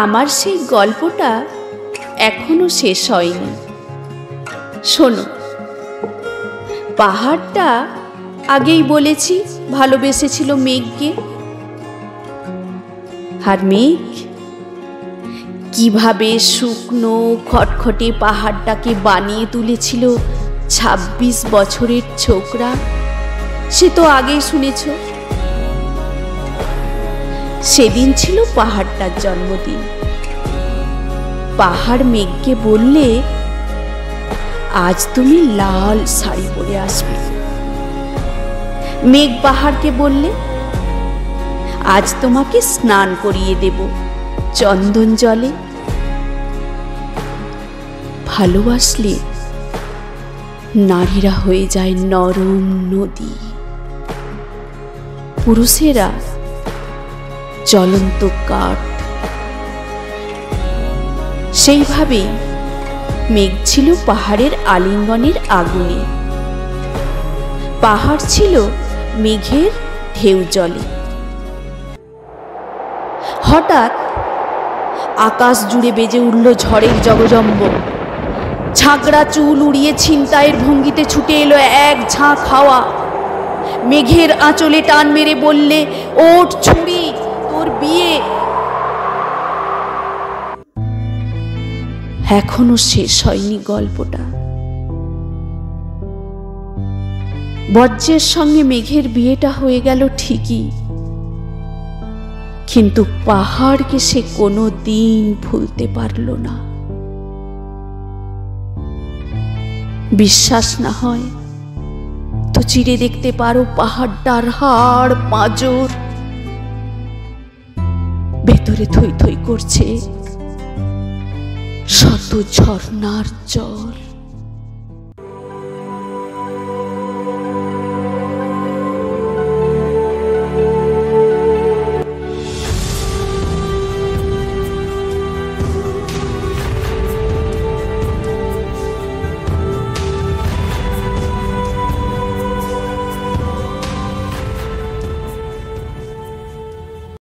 আমার সেই গল্পটা এখনো শেষ হয়নি। শোনো, পাহাড়টা আগেই বলেছি ভালোবেসেছিল মেঘকে। আর মেঘ কিভাবে শুকনো খটখটে পাহাড়টাকে বানিয়ে তুলেছিল ২৬ বছরের ছোকরা, সে তো আগেই শুনেছ। সেদিন ছিল পাহাড়টার জন্মদিন। পাহাড় মেঘকে বললে, আজ তুমি লাল শাড়ি পরে আসবে। মেঘ পাহাড়কে বললে, আজ তোমাকে স্নান করিয়ে দেব চন্দন জলে। ভালোবাসলে নারীরা হয়ে যায় নরম নদী, পুরুষেরা জ্বলন্ত কাঠ। সেইভাবেই মেঘ ছিল পাহাড়ের আলিঙ্গনের আগুনে, পাহাড় ছিল মেঘের ঢেউ জলে। হঠাৎ আকাশ জুড়ে বেজে উঠল ঝড়ের জগজম্ব। ঝাঁকড়া চুল উড়িয়ে ছিনতাইয়ের ভঙ্গিতে ছুটে এলো এক ঝাঁক হাওয়া। মেঘের আঁচলে টান মেরে বললে, ওঠ ছুরি, তোর বিয়ে। এখনো শেষ হয়নি গল্পটা। বজ্রের সঙ্গে মেঘের বিয়েটা হয়ে গেল ঠিকই, কিন্তু পাহাড়কে সে কোনো দিন ভুলতে পারল না। বিশ্বাস না হয় তো চিরে দেখতে পারো পাহাড়টার হাড় পাঁজর, ভেতরে থই থই করছে শত ঝর্ণার জল।